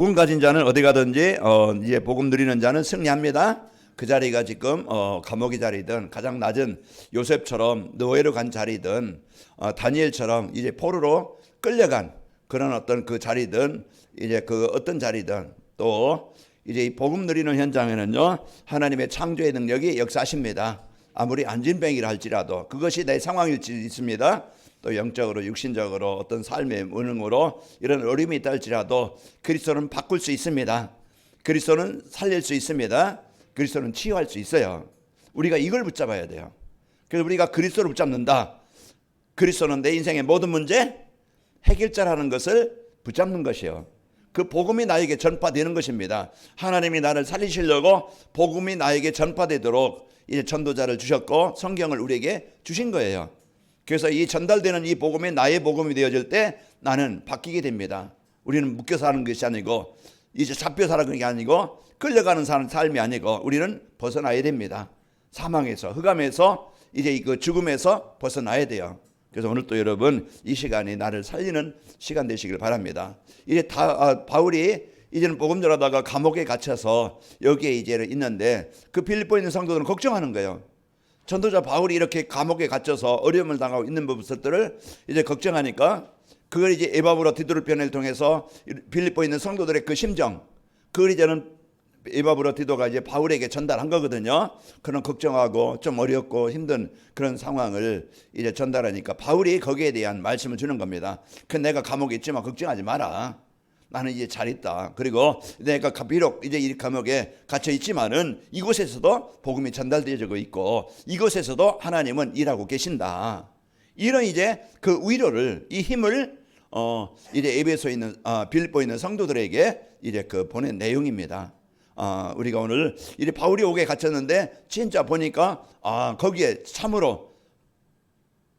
복음 가진 자는 어디 가든지 이제 복음 누리는 자는 승리합니다. 그 자리가 지금 감옥의 자리든 가장 낮은 요셉처럼 노예로 간 자리든 다니엘처럼 이제 포로로 끌려간 그런 어떤 그 자리든 이제 그 어떤 자리든 또 이제 이 복음 누리는 현장에는요 하나님의 창조의 능력이 역사하십니다. 아무리 안진뱅이라 할지라도 그것이 내 상황일 수 있습니다. 또 영적으로 육신적으로 어떤 삶의 무능으로 이런 어려움이 있다 할지라도 그리스도는 바꿀 수 있습니다. 그리스도는 살릴 수 있습니다. 그리스도는 치유할 수 있어요. 우리가 이걸 붙잡아야 돼요. 그래서 우리가 그리스도를 붙잡는다. 그리스도는 내 인생의 모든 문제 해결자라는 것을 붙잡는 것이요. 그 복음이 나에게 전파되는 것입니다. 하나님이 나를 살리시려고 복음이 나에게 전파되도록 이제 전도자를 주셨고 성경을 우리에게 주신 거예요. 그래서 이 전달되는 이 복음이 나의 복음이 되어질 때 나는 바뀌게 됩니다. 우리는 묶여 사는 것이 아니고 이제 잡혀 사는 게 아니고 끌려가는 삶이 아니고 우리는 벗어나야 됩니다. 사망에서 흑암에서 이제 그 죽음에서 벗어나야 돼요. 그래서 오늘 또 여러분 이 시간이 나를 살리는 시간 되시길 바랍니다. 이제 바울이 이제는 복음 전하다가 감옥에 갇혀서 여기에 이제 있는데 그 빌립보에 있는 성도들은 걱정하는 거예요. 전도자 바울이 이렇게 감옥에 갇혀서 어려움을 당하고 있는 것들을 이제 걱정하니까 그걸 이제 에바브로 디도를 편을 통해서 빌립보에 있는 성도들의 그 심정 그걸 이제는 에바브로 디도가 이제 바울에게 전달한 거거든요. 그런 걱정하고 좀 어렵고 힘든 그런 상황을 이제 전달하니까 바울이 거기에 대한 말씀을 주는 겁니다. 그 내가 감옥에 있지만 걱정하지 마라. 나는 이제 잘 있다. 그리고 내가 비록 이제 이 감옥에 갇혀 있지만은 이곳에서도 복음이 전달되어지고 있고 이곳에서도 하나님은 일하고 계신다. 이런 이제 그 위로를 이 힘을 이제 에베소에 있는 빌립보에 있는 성도들에게 이제 그 보낸 내용입니다. 우리가 오늘 이제 바울이 옥에 갇혔는데 진짜 보니까 거기에 참으로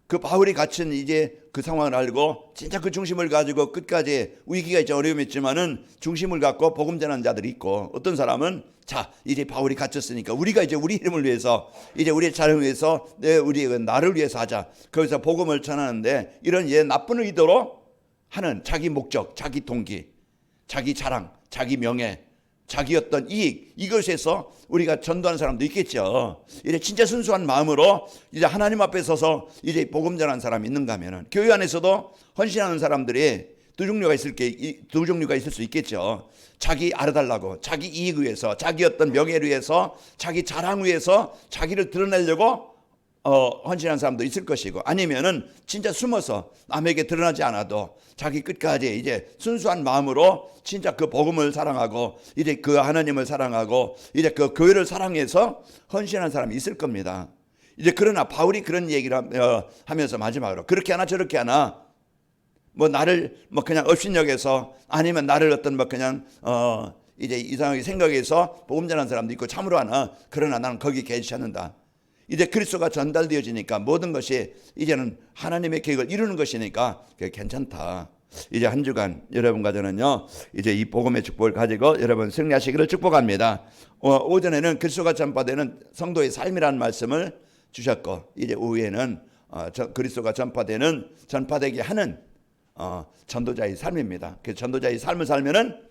그 바울이 갇힌 이제 그 상황을 알고 진짜 그 중심을 가지고 끝까지 위기가 있지 어려움이 있지만은 중심을 갖고 복음 전하는 자들이 있고 어떤 사람은 자 이제 바울이 갇혔으니까 우리가 이제 우리 이름을 위해서 이제 우리의 자랑을 위해서 우리 나를 위해서 하자. 거기서 복음을 전하는데 이런 나쁜 의도로 하는 자기 목적, 자기 동기, 자기 자랑, 자기 명예 자기 어떤 이익 이것에서 우리가 전도하는 사람도 있겠죠. 이제 진짜 순수한 마음으로 이제 하나님 앞에 서서 이제 복음 전하는 사람이 있는가 하면은 교회 안에서도 헌신하는 사람들이 두 종류가 있을 수 있겠죠. 자기 알아달라고 자기 이익 위해서 자기 어떤 명예를 위해서 자기 자랑 위해서 자기를 드러내려고 헌신한 사람도 있을 것이고 아니면은 진짜 숨어서 남에게 드러나지 않아도 자기 끝까지 이제 순수한 마음으로 진짜 그 복음을 사랑하고 이제 그 하나님을 사랑하고 이제 그 교회를 사랑해서 헌신한 사람이 있을 겁니다. 이제 그러나 바울이 그런 얘기를 하면서 마지막으로 그렇게 하나 저렇게 하나 뭐 나를 뭐 그냥 업신여겨서 아니면 나를 어떤 뭐 그냥 이제 이상하게 생각해서 복음 전하는 사람도 있고 참으로 하나 그러나 나는 거기 계시지 않는다. 이제 그리스도가 전달되어지니까 모든 것이 이제는 하나님의 계획을 이루는 것이니까 괜찮다. 이제 한 주간 여러분과 저는요 이제 이 복음의 축복을 가지고 여러분 승리하시기를 축복합니다. 오전에는 그리스도가 전파되는 성도의 삶이라는 말씀을 주셨고 이제 오후에는 그리스도가 전파되게 하는 전도자의 삶입니다. 그 전도자의 삶을 살면은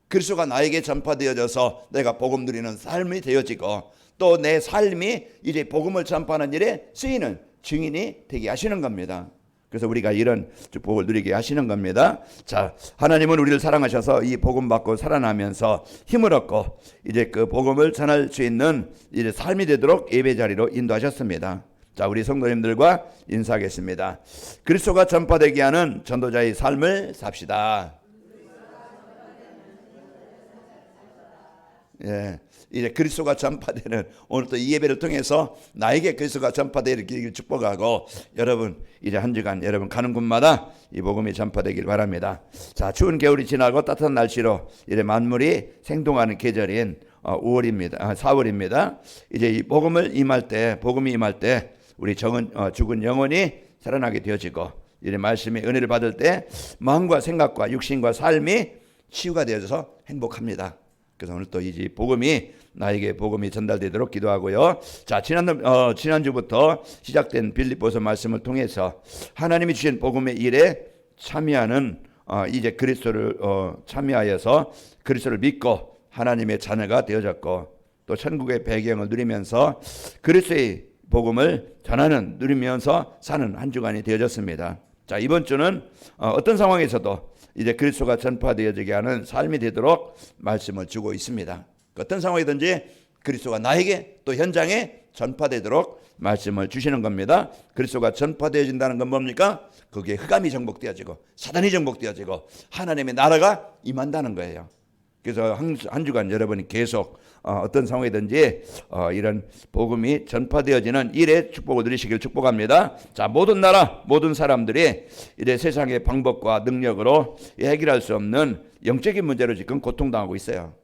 그리스도가 나에게 전파되어져서 내가 복음 누리는 삶이 되어지고 또 내 삶이 이제 복음을 전파하는 일에 쓰이는 증인이 되게 하시는 겁니다. 그래서 우리가 이런 축복을 누리게 하시는 겁니다. 자, 하나님은 우리를 사랑하셔서 이 복음 받고 살아나면서 힘을 얻고 이제 그 복음을 전할 수 있는 이제 삶이 되도록 예배 자리로 인도하셨습니다. 자, 우리 성도님들과 인사하겠습니다. 그리스도가 전파되게 하는 전도자의 삶을 삽시다. 예, 이제 그리스도가 전파되는 오늘 또 이 예배를 통해서 나에게 그리스도가 전파되기를 축복하고 여러분 이제 한 주간 여러분 가는 곳마다 이 복음이 전파되길 바랍니다. 자, 추운 겨울이 지나고 따뜻한 날씨로 이제 만물이 생동하는 계절인 4월입니다. 이제 이 복음이 임할 때 우리 죽은 영혼이 살아나게 되어지고 이제 말씀의 은혜를 받을 때 마음과 생각과 육신과 삶이 치유가 되어져서 행복합니다. 그래서 오늘 또 이 복음이 나에게 복음이 전달되도록 기도하고요. 자, 지난주부터 시작된 빌립보서 말씀을 통해서 하나님이 주신 복음의 일에 참여하는 이제 그리스도를 참여하여서 그리스도를 믿고 하나님의 자녀가 되어졌고 또 천국의 배경을 누리면서 그리스도의 복음을 전하는 누리면서 사는 한 주간이 되어졌습니다. 자, 이번 주는 어떤 상황에서도 이제 그리스도가 전파되어지게 하는 삶이 되도록 말씀을 주고 있습니다. 어떤 상황이든지 그리스도가 나에게 또 현장에 전파되도록 말씀을 주시는 겁니다. 그리스도가 전파되어진다는 건 뭡니까? 그게 흑암이 정복되어지고 사단이 정복되어지고 하나님의 나라가 임한다는 거예요. 그래서 한 주간 여러분이 계속 어떤 상황이든지 이런 복음이 전파되어지는 일의 축복을 누리시길 축복합니다. 자, 모든 나라, 모든 사람들이 이제 세상의 방법과 능력으로 해결할 수 없는 영적인 문제로 지금 고통당하고 있어요.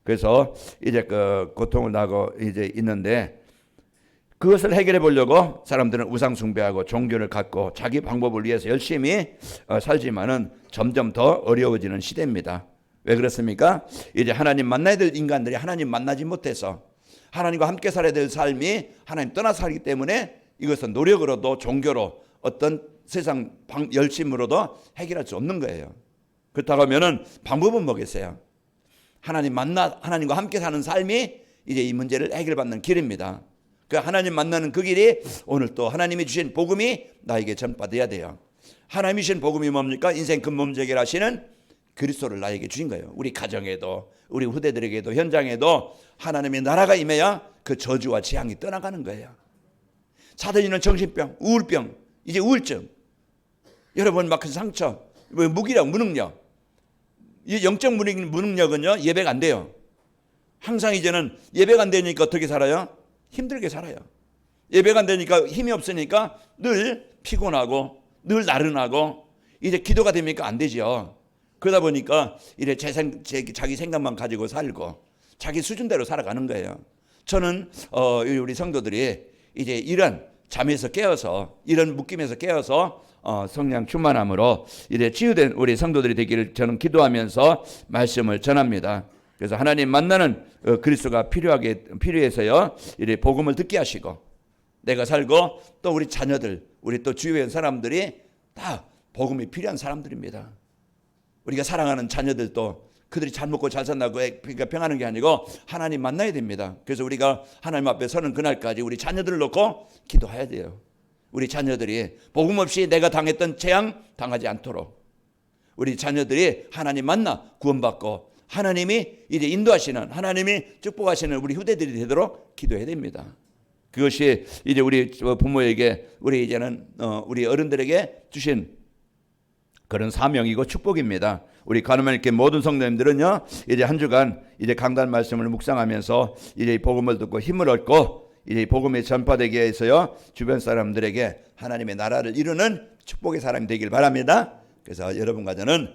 그래서 이제 그 고통을 당하고 이제 있는데 그것을 해결해 보려고 사람들은 우상 숭배하고 종교를 갖고 자기 방법을 위해서 열심히 살지만은 점점 더 어려워지는 시대입니다. 왜 그렇습니까? 이제 하나님 만나야 될 인간들이 하나님 만나지 못해서 하나님과 함께 살아야 될 삶이 하나님 떠나 살기 때문에 이것은 노력으로도 종교로 어떤 세상 열심으로도 해결할 수 없는 거예요. 그렇다고 하면은 방법은 뭐겠어요? 하나님과 함께 사는 삶이 이제 이 문제를 해결받는 길입니다. 그 하나님 만나는 그 길이 오늘 또 하나님이 주신 복음이 나에게 전파돼야 돼요. 하나님이 주신 복음이 뭡니까? 인생 근본적 해결하시는 그리스도를 나에게 주신 거예요. 우리 가정에도 우리 후대들에게도 현장에도 하나님의 나라가 임해야 그 저주와 재앙이 떠나가는 거예요. 사단이는 정신병, 우울병, 이제 우울증, 여러분 막 큰 상처, 무기력, 무능력. 이 영적 무능력은요 예배가 안 돼요. 항상 이제는 예배가 안 되니까 어떻게 살아요? 힘들게 살아요. 예배가 안 되니까 힘이 없으니까 늘 피곤하고 늘 나른하고 이제 기도가 됩니까? 안 되죠. 그러다 보니까 이래 자기 생각만 가지고 살고 자기 수준대로 살아가는 거예요. 저는 우리 성도들이 이제 이런 잠에서 깨어서 이런 묶임에서 깨어서 성령 충만함으로 이제 치유된 우리 성도들이 되기를 저는 기도하면서 말씀을 전합니다. 그래서 하나님 만나는 그리스도가 필요해서요. 이래 복음을 듣게 하시고 내가 살고 또 우리 자녀들, 우리 또 주위의 사람들이 다 복음이 필요한 사람들입니다. 우리가 사랑하는 자녀들도 그들이 잘 먹고 잘 산다고 그러니까 평하는 게 아니고 하나님 만나야 됩니다. 그래서 우리가 하나님 앞에 서는 그날까지 우리 자녀들을 놓고 기도해야 돼요. 우리 자녀들이 복음 없이 내가 당했던 재앙 당하지 않도록 우리 자녀들이 하나님 만나 구원받고 하나님이 이제 인도하시는 하나님이 축복하시는 우리 후대들이 되도록 기도해야 됩니다. 그것이 이제 우리 부모에게 우리 이제는 우리 어른들에게 주신 그런 사명이고 축복입니다. 우리 가늠하님께 모든 성도님들은요, 이제 한 주간 이제 강단 말씀을 묵상하면서 이제 복음을 듣고 힘을 얻고 이제 복음이 전파되게 해서요, 주변 사람들에게 하나님의 나라를 이루는 축복의 사람이 되길 바랍니다. 그래서 여러분과 저는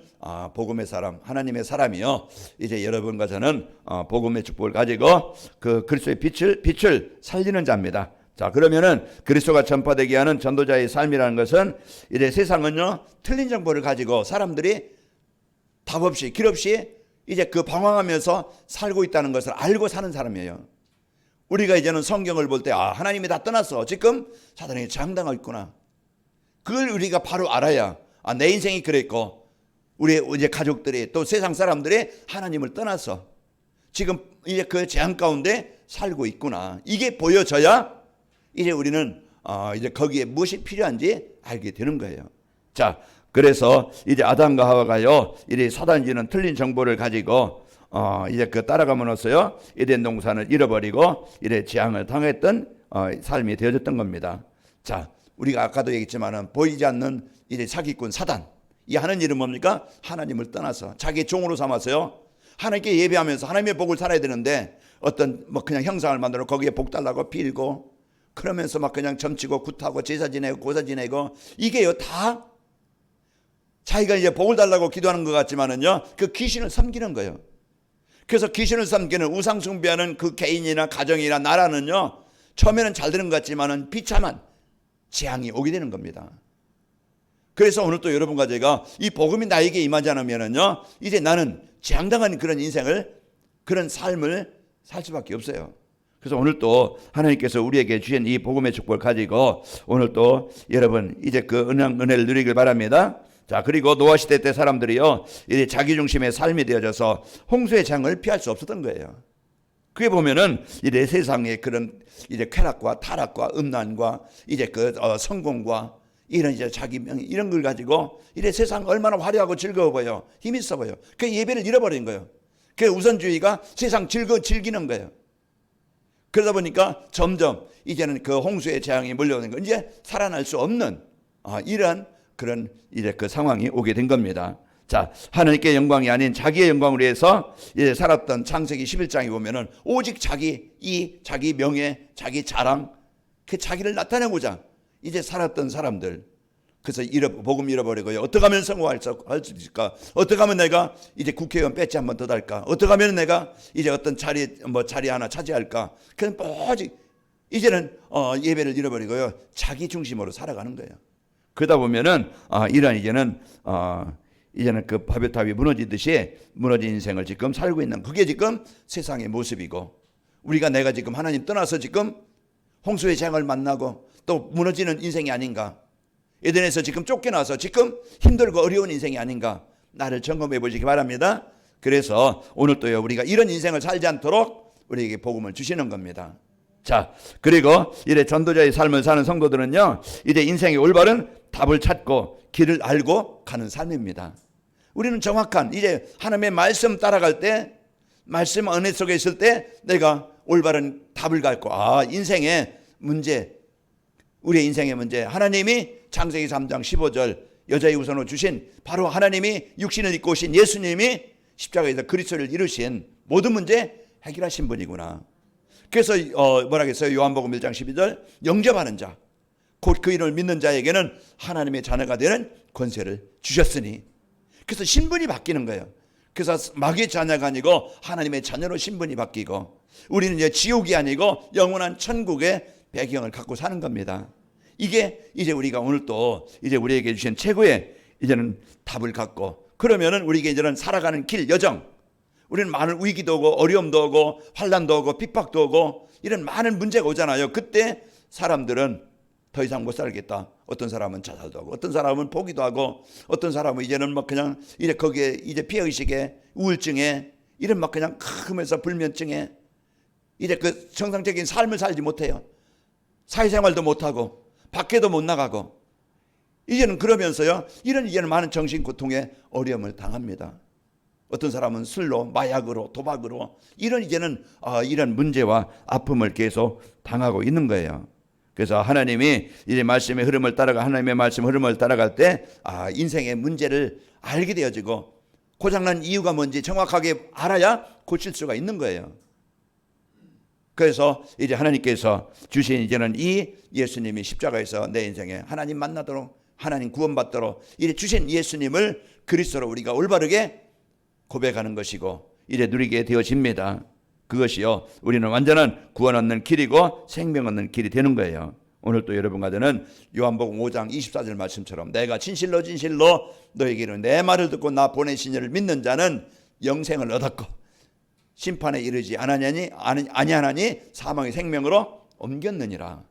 복음의 사람, 하나님의 사람이요. 이제 여러분과 저는 복음의 축복을 가지고 그 그리스도의 빛을 살리는 자입니다. 자, 그러면은 그리스도가 전파되게 하는 전도자의 삶이라는 것은 이제 세상은요 틀린 정보를 가지고 사람들이 답 없이 길 없이 이제 그 방황하면서 살고 있다는 것을 알고 사는 사람이에요. 우리가 이제는 성경을 볼 때 하나님이 다 떠났어. 지금 사단에게 장당하고 있구나. 그걸 우리가 바로 알아야 내 인생이 그랬고 우리 이제 가족들이 또 세상 사람들이 하나님을 떠나서 지금 이제 그 재앙 가운데 살고 있구나. 이게 보여져야 이제 우리는 이제 거기에 무엇이 필요한지 알게 되는 거예요. 자, 그래서 이제 아담과 하와가요, 이제 사단이 주는 틀린 정보를 가지고 이제 그 따라감으로써요, 에덴 동산을 잃어버리고 이제 재앙을 당했던 삶이 되어졌던 겁니다. 자, 우리가 아까도 얘기했지만은 보이지 않는 이제 사기꾼 사단, 이 하는 일은 뭡니까? 하나님을 떠나서 자기 종으로 삼아서요, 하나님께 예배하면서 하나님의 복을 살아야 되는데 어떤 뭐 그냥 형상을 만들어 거기에 복 달라고 빌고 그러면서 막 그냥 점치고 굿하고 제사 지내고 고사 지내고 이게요 다 자기가 이제 복을 달라고 기도하는 것 같지만은요 그 귀신을 섬기는 거예요. 그래서 귀신을 섬기는 우상 숭배하는 그 개인이나 가정이나 나라는요 처음에는 잘 되는 것 같지만은 비참한 재앙이 오게 되는 겁니다. 그래서 오늘 또 여러분과 제가 이 복음이 나에게 임하지 않으면은요 이제 나는 재앙당하는 그런 인생을 그런 삶을 살 수밖에 없어요. 그래서 오늘 또 하나님께서 우리에게 주신 이 복음의 축복을 가지고 오늘 또 여러분 이제 그 은혜를 누리길 바랍니다. 자, 자, 그리고 노아 시대 때 사람들이요, 이제 자기 중심의 삶이 되어져서 홍수의 재앙을 피할 수 없었던 거예요. 그게 보면은 이제 세상의 그런 이제 쾌락과 타락과 음란과 이제 성공과 이런 이제 자기 명 이런 걸 가지고 이제 세상 얼마나 화려하고 즐거워 보여, 힘 있어 보여. 그 예배를 잃어버린 거예요. 그 우선주의가 세상 즐기는 거예요. 그러다 보니까 점점 이제는 그 홍수의 재앙이 몰려오는 거, 이제 살아날 수 없는 이런 그런 이제 그 상황이 오게 된 겁니다. 자, 하나님께 영광이 아닌 자기의 영광을 위해서 이제 살았던 창세기 11장에 보면은 오직 자기 명예, 자기 자랑, 그 자기를 나타내고자 이제 살았던 사람들. 그래서 복음 잃어버리고요. 어떻게 하면 성공할 수 있을까? 어떻게 하면 내가 이제 국회의원 배지 한 번 더 달까? 어떻게 하면 내가 이제 어떤 자리 하나 차지할까? 그냥 오직 이제는 예배를 잃어버리고요. 자기 중심으로 살아가는 거예요. 그러다 보면은 이런 이제는 그 바벨탑이 무너지듯이 무너진 인생을 지금 살고 있는, 그게 지금 세상의 모습이고, 내가 지금 하나님 떠나서 지금 홍수의 재앙을 만나고 또 무너지는 인생이 아닌가, 에덴에서 지금 쫓겨나서 지금 힘들고 어려운 인생이 아닌가, 나를 점검해 보시기 바랍니다. 그래서 오늘 또요, 우리가 이런 인생을 살지 않도록 우리에게 복음을 주시는 겁니다. 자, 그리고 이래 전도자의 삶을 사는 성도들은요, 이제 인생의 올바른 답을 찾고 길을 알고 가는 삶입니다. 우리는 정확한 이제 하나님의 말씀 따라갈 때, 말씀 은혜 속에 있을 때 내가 올바른 답을 갖고, 인생의 문제, 우리의 인생의 문제, 하나님이 창세기 3장 15절 여자의 우선으로 주신, 바로 하나님이 육신을 입고 오신 예수님이 십자가에서 그리스도를 이루신 모든 문제 해결하신 분이구나. 그래서 뭐라겠어요? 요한복음 1장 12절, 영접하는 자, 곧 그 이름을 믿는 자에게는 하나님의 자녀가 되는 권세를 주셨으니. 그래서 신분이 바뀌는 거예요. 그래서 마귀의 자녀가 아니고 하나님의 자녀로 신분이 바뀌고, 우리는 이제 지옥이 아니고 영원한 천국의 배경을 갖고 사는 겁니다. 이게 이제 우리가 오늘 또 이제 우리에게 주신 최고의 이제는 답을 갖고, 그러면은 우리에게 이제는 살아가는 길, 여정, 우리는 많은 위기도 오고 어려움도 오고 환난도 오고 핍박도 오고 이런 많은 문제가 오잖아요. 그때 사람들은 더 이상 못 살겠다. 어떤 사람은 자살도 하고, 어떤 사람은 포기도 하고, 어떤 사람은 이제는 그냥 이제 거기에 이제 피해의식에, 우울증에, 이런 그냥 크면서 불면증에 이제 그 정상적인 삶을 살지 못해요. 사회생활도 못하고 밖에도 못 나가고, 이제는 그러면서요, 이제는 많은 정신고통에 어려움을 당합니다. 어떤 사람은 술로, 마약으로, 도박으로 이제는 이런 문제와 아픔을 계속 당하고 있는 거예요. 그래서 하나님이 이제 말씀의 흐름을 하나님의 말씀 흐름을 따라갈 때 인생의 문제를 알게 되어지고, 고장난 이유가 뭔지 정확하게 알아야 고칠 수가 있는 거예요. 그래서 이제 하나님께서 주신 이제는 이 예수님이 십자가에서 내 인생에 하나님 만나도록, 하나님 구원받도록 이제 주신 예수님을 그리스도로 우리가 올바르게 고백하는 것이고 이제 누리게 되어집니다. 그것이요, 우리는 완전한 구원 얻는 길이고 생명 얻는 길이 되는 거예요. 오늘 또 여러분과 저는 요한복음 5장 24절 말씀처럼, 내가 진실로 너에게 이르노니 내 말을 듣고 나 보내신 이를 믿는 자는 영생을 얻었고 심판에 이르지 아니하나니 사망의 생명으로 옮겼느니라.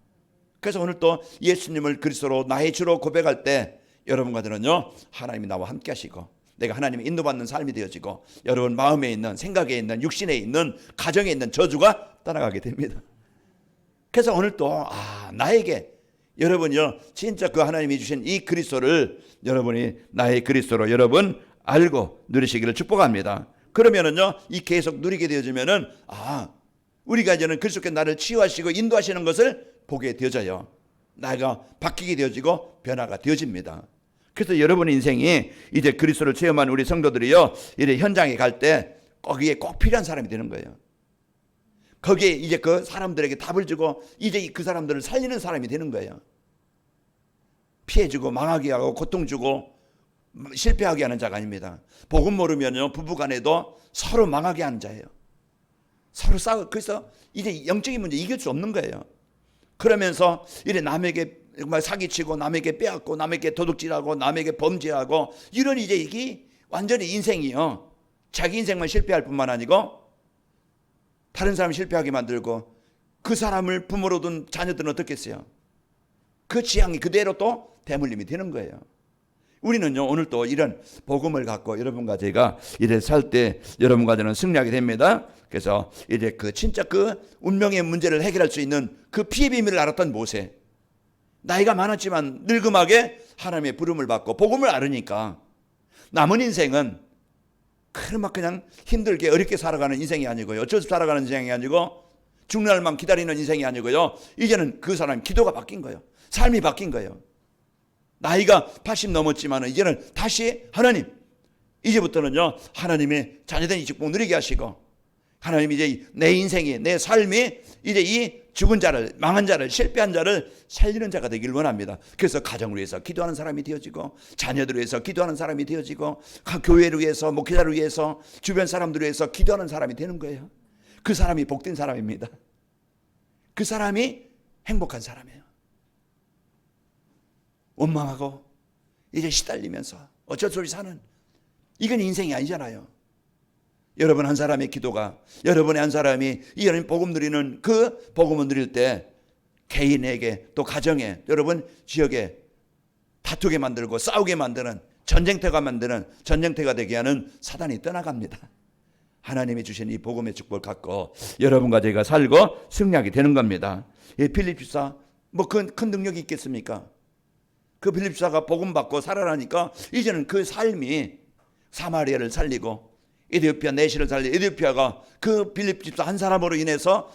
그래서 오늘 또 예수님을 그리스도로 나의 주로 고백할 때 여러분과 저는요, 하나님이 나와 함께 하시고 내가 하나님의 인도받는 삶이 되어지고, 여러분 마음에 있는, 생각에 있는, 육신에 있는, 가정에 있는 저주가 떠나가게 됩니다. 그래서 오늘 또 나에게 여러분이요, 진짜 그 하나님이 주신 이 그리스도를 여러분이 나의 그리스도로 여러분 알고 누리시기를 축복합니다. 그러면은요, 이 계속 누리게 되어지면은 우리가 이제는 그리스도께 나를 치유하시고 인도하시는 것을 보게 되어져요. 나가 바뀌게 되어지고 변화가 되어집니다. 그래서 여러분의 인생이 이제 그리스도를 체험한 우리 성도들이요, 이제 현장에 갈 때 거기에 꼭 필요한 사람이 되는 거예요. 거기에 이제 그 사람들에게 답을 주고 이제 그 사람들을 살리는 사람이 되는 거예요. 피해 주고 망하게 하고 고통 주고 실패하게 하는 자가 아닙니다. 복음 모르면요, 부부간에도 서로 망하게 하는 자예요. 서로 싸워. 그래서 이제 영적인 문제 이길 수 없는 거예요. 그러면서 이제 남에게 사기치고 남에게 빼앗고 남에게 도둑질하고 남에게 범죄하고 이런 이제 이게 완전히 인생이요, 자기 인생만 실패할 뿐만 아니고 다른 사람 실패하게 만들고, 그 사람을 부모로 둔 자녀들은 어떻겠어요? 그 지향이 그대로 또 대물림이 되는 거예요. 우리는요 오늘 또 이런 복음을 갖고 여러분과 제가 이제 살 때 여러분과 저는 승리하게 됩니다. 그래서 이제 그 진짜 그 운명의 문제를 해결할 수 있는 그 피의 비밀을 알았던 모세, 나이가 많았지만 늙음하게 하나님의 부름을 받고 복음을 알으니까 남은 인생은 그냥 힘들게 어렵게 살아가는 인생이 아니고요, 어쩔 수 없이 살아가는 인생이 아니고 죽는 날만 기다리는 인생이 아니고요, 이제는 그 사람 기도가 바뀐 거예요. 삶이 바뀐 거예요. 나이가 80 넘었지만 이제는 다시 하나님, 이제부터는요 하나님의 자녀된 이 축복 누리게 하시고, 하나님 이제 내 인생이, 내 삶이 이제 이 죽은 자를, 망한 자를, 실패한 자를 살리는 자가 되길 원합니다. 그래서 가정을 위해서 기도하는 사람이 되어지고, 자녀들을 위해서 기도하는 사람이 되어지고, 교회를 위해서, 목회자를 위해서, 주변 사람들을 위해서 기도하는 사람이 되는 거예요. 그 사람이 복된 사람입니다. 그 사람이 행복한 사람이에요. 원망하고 이제 시달리면서 어쩔 수 없이 사는, 이건 인생이 아니잖아요. 여러분 한 사람의 기도가, 여러분의 한 사람이 이 하나님 복음 누리는 그 복음을 누릴 때 개인에게 또 가정에, 여러분 지역에 다투게 만들고 싸우게 만드는, 전쟁터가 만드는, 전쟁터가 되게 하는 사단이 떠나갑니다. 하나님이 주신 이 복음의 축복을 갖고 여러분과 제가 살고 승리하게 되는 겁니다. 이 빌립보사 뭐 큰 능력이 있겠습니까? 그 빌립보사가 복음 받고 살아나니까 이제는 그 삶이 사마리아를 살리고 에티오피아 내시를 살리고, 에티오피아가 그 빌립 집사 한 사람으로 인해서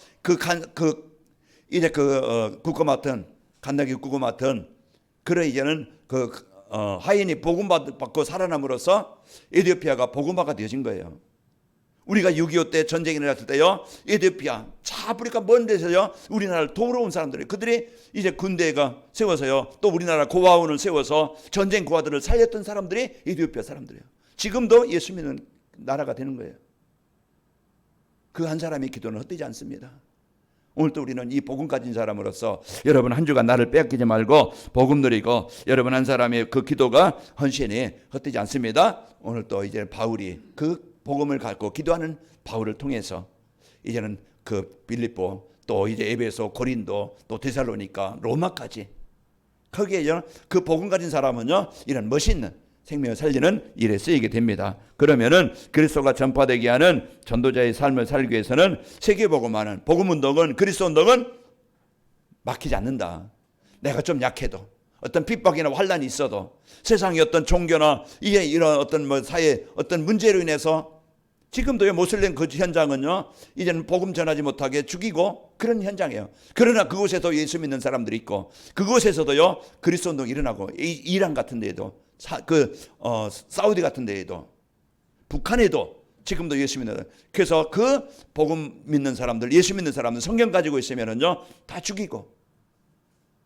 국고 맡은 간나기 국고 맡은 이제는 하인이 복음 받고 살아남으로써 에티오피아가 복음화가 되어진 거예요. 우리가 6.25 때 전쟁이 일어났을 때요, 에티오피아 저 아프리카 먼 데서요 우리나라를 도우러 온 사람들이, 그들이 이제 군대가 세워서요 또 우리나라 고아원을 세워서 전쟁 고아들을 살렸던 사람들이 에티오피아 사람들이에요. 지금도 예수 믿는 나라가 되는 거예요. 그 한 사람의 기도는 헛되지 않습니다. 오늘도 우리는 이 복음 가진 사람으로서 여러분 한 주간 나를 빼앗기지 말고 복음 누리고, 여러분 한 사람의 그 기도가 헌신이 헛되지 않습니다. 오늘 또 이제 바울이 그 복음을 갖고 기도하는 바울을 통해서 이제는 그 빌립보, 또 이제 에베소, 고린도, 또 데살로니가, 로마까지 거기에 그 복음 가진 사람은요 이런 멋있는 생명을 살리는 일에 쓰이게 됩니다. 그러면은 그리스도가 전파되게 하는 전도자의 삶을 살기 위해서는 세계복음하는 복음운동은, 그리스도운동은 막히지 않는다. 내가 좀 약해도, 어떤 핍박이나 환란이 있어도, 세상의 어떤 종교나 이런 어떤 사회 어떤 문제로 인해서 지금도요 모슬렘 그 현장은요 이제는 복음 전하지 못하게 죽이고 그런 현장이에요. 그러나 그곳에도 예수 믿는 사람들이 있고, 그곳에서도요 그리스도운동이 일어나고, 이란 같은 데에도, 사우디 같은 데에도, 북한에도 지금도 예수 믿는, 그래서 그 복음 믿는 사람들, 예수 믿는 사람들 성경 가지고 있으면은요 다 죽이고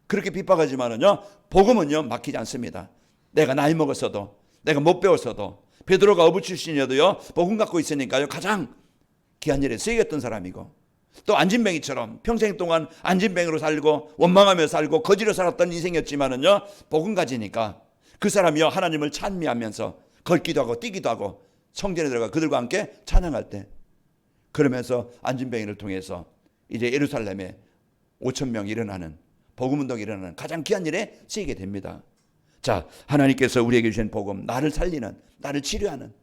그렇게 핍박하지만은요 복음은요 막히지 않습니다. 내가 나이 먹었어도, 내가 못 배웠어도, 베드로가 어부 출신이어도요 복음 갖고 있으니까요 가장 귀한 일에 쓰이겠던 사람이고, 또 안진뱅이처럼 평생 동안 안진뱅이로 살고 원망하며 살고 거지로 살았던 인생이었지만은요 복음 가지니까 그 사람이요 하나님을 찬미하면서 걷기도 하고 뛰기도 하고 성전에 들어가 그들과 함께 찬양할 때, 그러면서 안진뱅이를 통해서 이제 예루살렘에 5,000명이 일어나는, 복음운동이 일어나는 가장 귀한 일에 쓰이게 됩니다. 자, 하나님께서 우리에게 주신 복음, 나를 살리는, 나를 치료하는,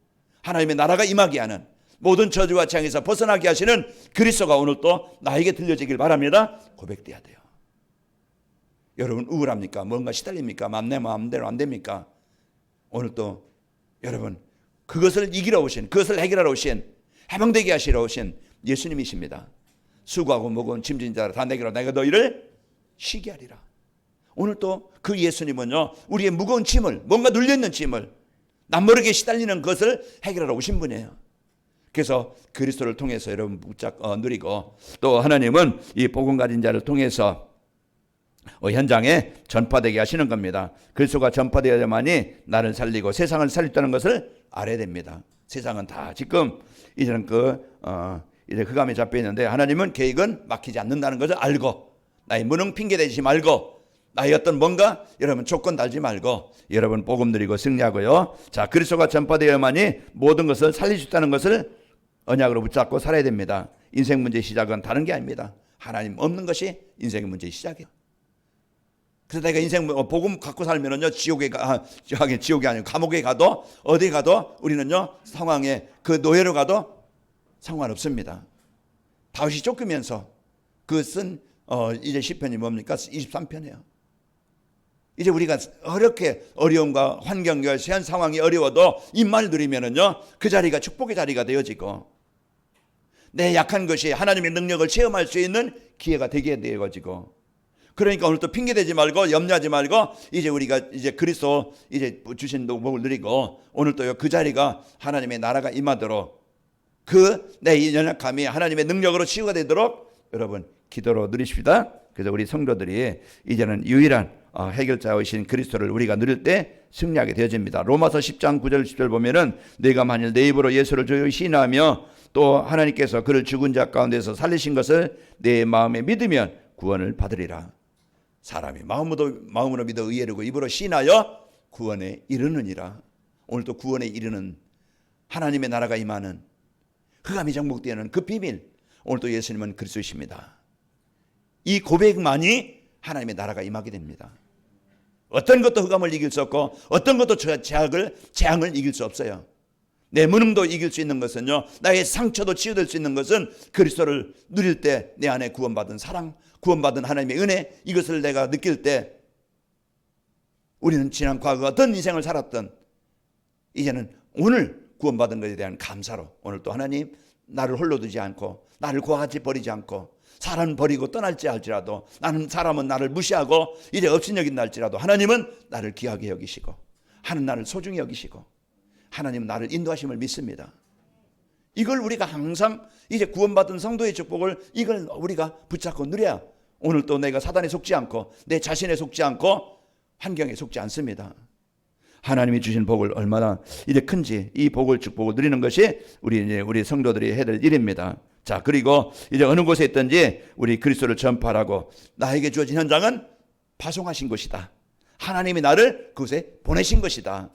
하나님의 나라가 임하게 하는, 모든 저주와 재앙에서 벗어나게 하시는 그리스도가 오늘 또 나에게 들려지길 바랍니다. 고백돼야 돼요. 여러분 우울합니까? 뭔가 시달립니까? 내 마음대로 안 됩니까? 오늘 또 여러분 그것을 이기러 오신, 그것을 해결하러 오신, 해방되게 하시러 오신 예수님이십니다. 수고하고 무거운 짐진 자라 다 내게로, 내가 너희를 쉬게 하리라. 오늘 또 그 예수님은요 우리의 무거운 짐을, 뭔가 눌려있는 짐을, 남모르게 시달리는 것을 해결하러 오신 분이에요. 그래서 그리스도를 통해서 여러분 누리고, 또 하나님은 이 복음 가진 자를 통해서 현장에 전파되게 하시는 겁니다. 그리스도가 전파되어야만이 나를 살리고 세상을 살렸다는 것을 알아야 됩니다. 세상은 다 지금 이제는 이제 흑암에 잡혀 있는데, 하나님은 계획은 막히지 않는다는 것을 알고, 나의 무능 핑계 대지 말고, 나의 어떤 뭔가 여러분 조건 달지 말고 여러분 복음 누리고 승리하고요. 자, 그리스도가 전파되어야만이 모든 것을 살릴 수 있다는 것을 언약으로 붙잡고 살아야 됩니다. 인생 문제의 시작은 다른 게 아닙니다. 하나님 없는 것이 인생의 문제의 시작이에요. 그래서 내가 인생 복음 갖고 살면은요, 지옥이 아니고 감옥에 가도 어디 가도 우리는요, 상황에 그 노예로 가도 상관없습니다. 다윗이 쫓기면서 그 쓴 이제 시편이 뭡니까? 23편이에요. 이제 우리가 어렵게 어려움과 환경과 세한 상황이 어려워도 이 말 누리면은요, 그 자리가 축복의 자리가 되어지고 내 약한 것이 하나님의 능력을 체험할 수 있는 기회가 되게 되어지고, 그러니까 오늘 또 핑계 대지 말고 염려하지 말고 이제 우리가 이제 그리스도 이제 주신 복을 누리고 오늘 또 그 자리가 하나님의 나라가 임하도록 그 내 연약함이 하나님의 능력으로 치유가 되도록 여러분 기도로 누리십시다. 그래서 우리 성도들이 이제는 유일한 해결자이신 그리스도를 우리가 누릴 때 승리하게 되어집니다. 로마서 10장 9절 10절 보면은 내가 만일 내 입으로 예수를 주여 시인하며 또 하나님께서 그를 죽은 자 가운데서 살리신 것을 내 마음에 믿으면 구원을 받으리라. 사람이 마음으로 믿어 의에 이르고 입으로 시인하여 구원에 이르느니라. 오늘 또 구원에 이르는 하나님의 나라가 임하는 흑암이 정복되는 그 비밀, 오늘 또 예수님은 그리스도이십니다. 이 고백만이 하나님의 나라가 임하게 됩니다. 어떤 것도 흑암을 이길 수 없고 어떤 것도 재앙을 이길 수 없어요. 내 무능도 이길 수 있는 것은요, 나의 상처도 치유될 수 있는 것은 그리스도를 누릴 때 내 안에 구원받은 사랑, 구원받은 하나님의 은혜, 이것을 내가 느낄 때 우리는 지난 과거 어떤 인생을 살았던 이제는 오늘 구원받은 것에 대한 감사로 오늘 또 하나님 나를 홀로 두지 않고 나를 고아지 버리지 않고 사람 버리고 떠날지 할지라도 나는 사람은 나를 무시하고 이제 업신여긴다 할지라도 하나님은 나를 귀하게 여기시고 하는 나를 소중히 여기시고 하나님은 나를 인도하심을 믿습니다. 이걸 우리가 항상 이제 구원받은 성도의 축복을 이걸 우리가 붙잡고 누려야 오늘 또 내가 사단에 속지 않고 내 자신에 속지 않고 환경에 속지 않습니다. 하나님이 주신 복을 얼마나 이제 큰지 이 복을 축복을 누리는 것이 우리 성도들이 해야 될 일입니다. 자, 그리고 이제 어느 곳에 있든지 우리 그리스도를 전파하고 나에게 주어진 현장은 파송하신 것이다. 하나님이 나를 그곳에 보내신 것이다.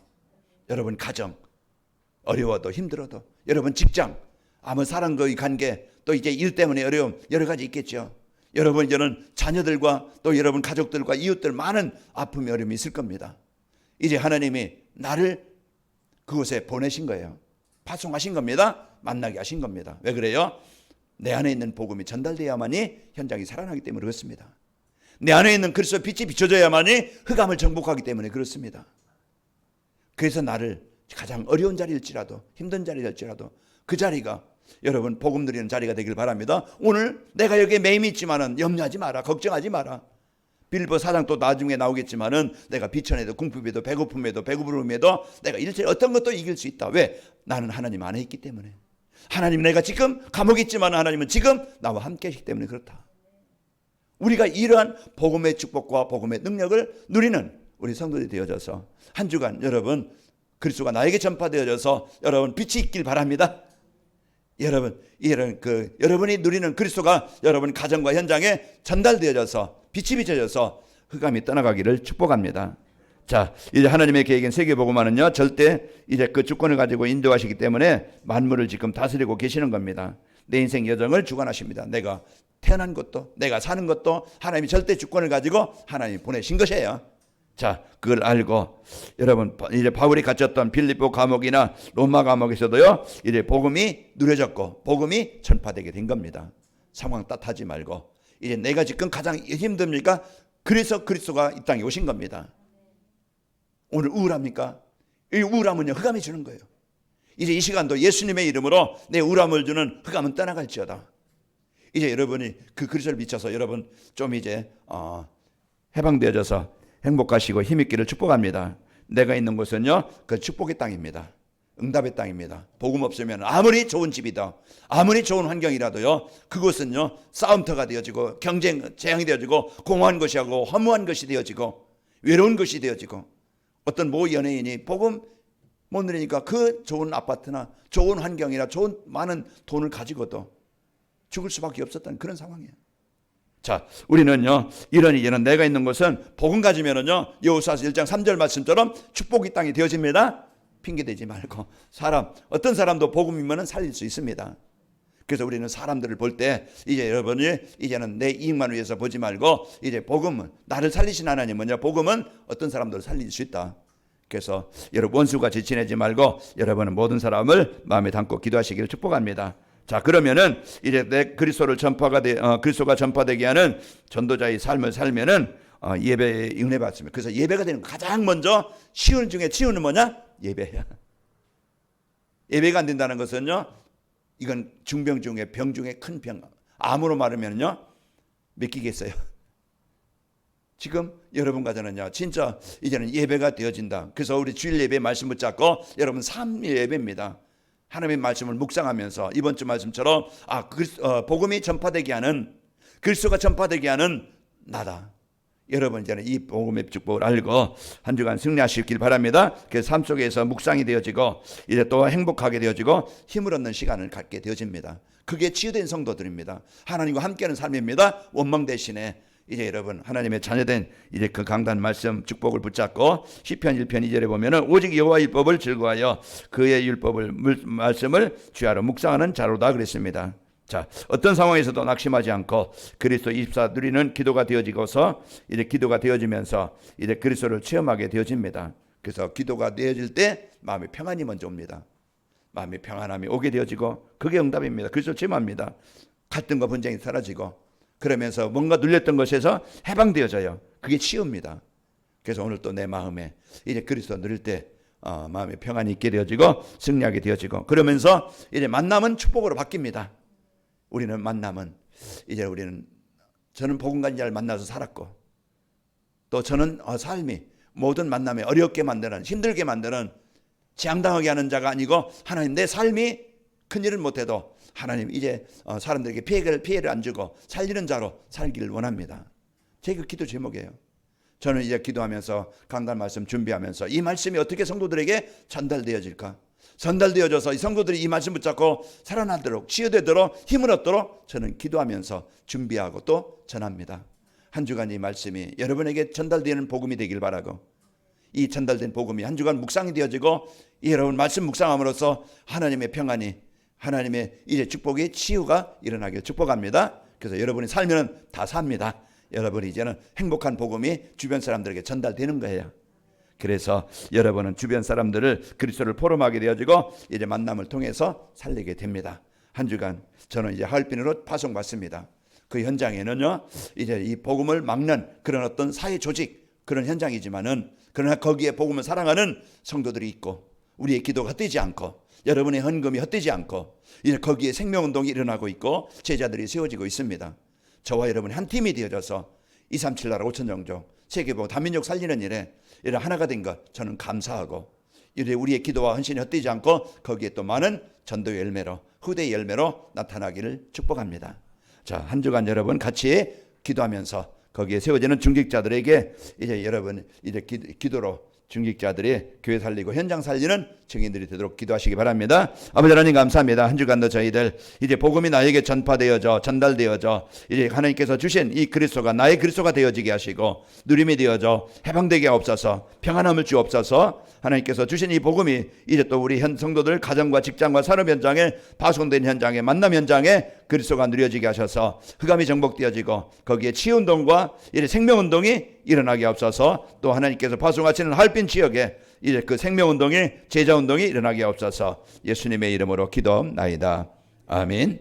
여러분 가정 어려워도 힘들어도 여러분 직장 아무 사람과의 관계 또 이제 일 때문에 어려움 여러 가지 있겠죠. 여러분 이제는 자녀들과 또 여러분 가족들과 이웃들 많은 아픔이 어려움이 있을 겁니다. 이제 하나님이 나를 그곳에 보내신 거예요. 파송하신 겁니다. 만나게 하신 겁니다. 왜 그래요? 내 안에 있는 복음이 전달돼야만이 현장이 살아나기 때문에 그렇습니다. 내 안에 있는 그리스도 빛이 비춰져야만이 흑암을 정복하기 때문에 그렇습니다. 그래서 나를 가장 어려운 자리일지라도 힘든 자리일지라도 그 자리가 여러분 복음 누리는 자리가 되길 바랍니다. 오늘 내가 여기에 매임이 있지만은 염려하지 마라. 걱정하지 마라. 빌보 4장 또 나중에 나오겠지만은 내가 비천에도 궁핍에도 배고픔에도 배고픔에도 내가 일체 어떤 것도 이길 수 있다. 왜? 나는 하나님 안에 있기 때문에. 하나님 내가 지금 감옥에 있지만 하나님은 지금 나와 함께 하시기 때문에 그렇다. 우리가 이러한 복음의 축복과 복음의 능력을 누리는 우리 성도들이 되어져서 한 주간 여러분 그리스도가 나에게 전파되어져서 여러분 빛이 있길 바랍니다. 여러분이 누리는 그리스도가 여러분 가정과 현장에 전달되어져서 빛이 비춰져서 흑암이 떠나가기를 축복합니다. 자, 이제 하나님의 계획인 세계복음화는요 절대 이제 그 주권을 가지고 인도하시기 때문에 만물을 지금 다스리고 계시는 겁니다. 내 인생 여정을 주관하십니다. 내가 태어난 것도 내가 사는 것도 하나님이 절대 주권을 가지고 하나님이 보내신 것이에요. 자, 그걸 알고 여러분 이제 바울이 갇혔던 빌립보 감옥이나 로마 감옥에서도요 이제 복음이 누려졌고 복음이 전파되게 된 겁니다. 상황 탓하지 말고 이제 내가 지금 가장 힘듭니까? 그래서 그리스도가 이 땅에 오신 겁니다. 오늘 우울합니까? 이 우울함은요 흑암이 주는 거예요. 이제 이 시간도 예수님의 이름으로 내 우울함을 주는 흑암은 떠나갈지어다. 이제 여러분이 그 그리스도를 비춰서 여러분 좀 이제 해방되어져서 행복하시고 힘있기를 축복합니다. 내가 있는 곳은요 그 축복의 땅입니다. 응답의 땅입니다. 복음 없으면 아무리 좋은 집이다 아무리 좋은 환경이라도요 그곳은요 싸움터가 되어지고 경쟁 재앙이 되어지고 공허한 것이 하고 허무한 것이 되어지고 외로운 것이 되어지고 어떤 모 연예인이 복음 못 누리니까 그 좋은 아파트나 좋은 환경이나 좋은 많은 돈을 가지고도 죽을 수밖에 없었던 그런 상황이에요. 자, 우리는요 이제는 내가 있는 곳은 복음 가지면은요 여호수아서 1장 3절 말씀처럼 축복의 땅이 되어집니다. 핑계대지 말고 어떤 사람도 복음이면은 살릴 수 있습니다. 그래서 우리는 사람들을 볼 때 이제 여러분이 이제는 내 이익만 위해서 보지 말고 이제 복음은 나를 살리신 하나님은요, 복음은 어떤 사람들을 살릴 수 있다. 그래서 여러분 원수같이 지내지 말고 여러분은 모든 사람을 마음에 담고 기도하시기를 축복합니다. 자, 그러면은 이제 내 그리스도를 그리스도가 전파되게 하는 전도자의 삶을 살면은 예배의 은혜 받습니다. 그래서 예배가 되는 가장 먼저 쉬운 중에 치유는 뭐냐? 예배야. 예배가 안 된다는 것은요, 이건 중병 중에 병 중에 큰 병. 암으로 말하면요, 믿기겠어요? 지금 여러분과 저는요, 진짜 이제는 예배가 되어진다. 그래서 우리 주일 예배 말씀 붙잡고 여러분 3일 예배입니다. 하나님의 말씀을 묵상하면서 이번 주 말씀처럼 복음이 전파되게 하는, 그리스도가 전파되게 하는 나다. 여러분 이제는 이 복음의 축복을 알고 한 주간 승리하시길 바랍니다. 그래서 삶 속에서 묵상이 되어지고 이제 또 행복하게 되어지고 힘을 얻는 시간을 갖게 되어집니다. 그게 치유된 성도들입니다. 하나님과 함께하는 삶입니다. 원망 대신에 이제 여러분 하나님의 자녀된 이제 그 강단 말씀 축복을 붙잡고 시편 1편 2절에 보면은 오직 여호와 율법을 즐거워하여 그의 말씀을 주야로 묵상하는 자로다 그랬습니다. 자, 어떤 상황에서도 낙심하지 않고 그리스도 24 누리는 기도가 되어지고서 이제 기도가 되어지면서 이제 그리스도를 체험하게 되어집니다. 그래서 기도가 되어질 때 마음의 평안이 먼저 옵니다. 마음의 평안함이 오게 되어지고 그게 응답입니다. 그리스도 체험합니다. 갈등과 분쟁이 사라지고 그러면서 뭔가 눌렸던 것에서 해방되어져요. 그게 치유입니다. 그래서 오늘 또 내 마음에 이제 그리스도 누릴 때 마음의 평안이 있게 되어지고 승리하게 되어지고 그러면서 이제 만남은 축복으로 바뀝니다. 우리는 만남은 이제 저는 복음관자를 만나서 살았고 또 저는 삶이 모든 만남에 어렵게 만드는 힘들게 만드는 재앙당하게 하는 자가 아니고 하나님 내 삶이 큰일을 못해도 하나님 이제 사람들에게 피해를 안 주고 살리는 자로 살기를 원합니다. 제 그 기도 제목이에요. 저는 이제 기도하면서 강단 말씀 준비하면서 이 말씀이 어떻게 성도들에게 전달되어질까? 전달되어져서 이 성도들이 이 말씀 붙잡고 살아나도록 치유되도록 힘을 얻도록 저는 기도하면서 준비하고 또 전합니다. 한 주간 이 말씀이 여러분에게 전달되는 복음이 되길 바라고 이 전달된 복음이 한 주간 묵상이 되어지고 여러분 말씀 묵상함으로써 하나님의 평안이 하나님의 이제 축복이 치유가 일어나길 축복합니다. 그래서 여러분이 살면 다 삽니다. 여러분이 이제는 행복한 복음이 주변 사람들에게 전달되는 거예요. 그래서 여러분은 주변 사람들을 그리스도를 포럼하게 되어지고 이제 만남을 통해서 살리게 됩니다. 한 주간 저는 이제 하얼빈으로 파송받습니다. 그 현장에는요 이제 이 복음을 막는 그런 어떤 사회 조직 그런 현장이지만은 그러나 거기에 복음을 사랑하는 성도들이 있고 우리의 기도가 헛되지 않고 여러분의 헌금이 헛되지 않고 이제 거기에 생명운동이 일어나고 있고 제자들이 세워지고 있습니다. 저와 여러분이 한 팀이 되어져서 237 나라 5천 종족 세계보고 다민족 살리는 일에 이런 하나가 된 것 저는 감사하고 이제 우리의 기도와 헌신이 헛되지 않고 거기에 또 많은 전도의 열매로 후대의 열매로 나타나기를 축복합니다. 자, 한 주간 여러분 같이 기도하면서 거기에 세워지는 중직자들에게 이제 여러분 이제 기도로 중직자들이 교회 살리고 현장 살리는 증인들이 되도록 기도하시기 바랍니다. 아버지 하나님 감사합니다. 한 주간도 저희들 이제 복음이 나에게 전달되어져 이제 하나님께서 주신 이 그리스도가 나의 그리스도가 되어지게 하시고 누림이 되어져 해방되게 하옵소서 평안함을 주옵소서 하나님께서 주신 이 복음이 이제 또 우리 성도들 가정과 직장과 산업 현장에 파송된 현장에 만남 현장에 그리스도가 누려지게 하셔서 흑암이 정복되어지고 거기에 치유운동과 이제 생명운동이 일어나게 하옵소서 또 하나님께서 파송하시는 하얼빈 지역에 이제 그 생명운동이 제자운동이 일어나게 하옵소서 예수님의 이름으로 기도하옵나이다. 아멘.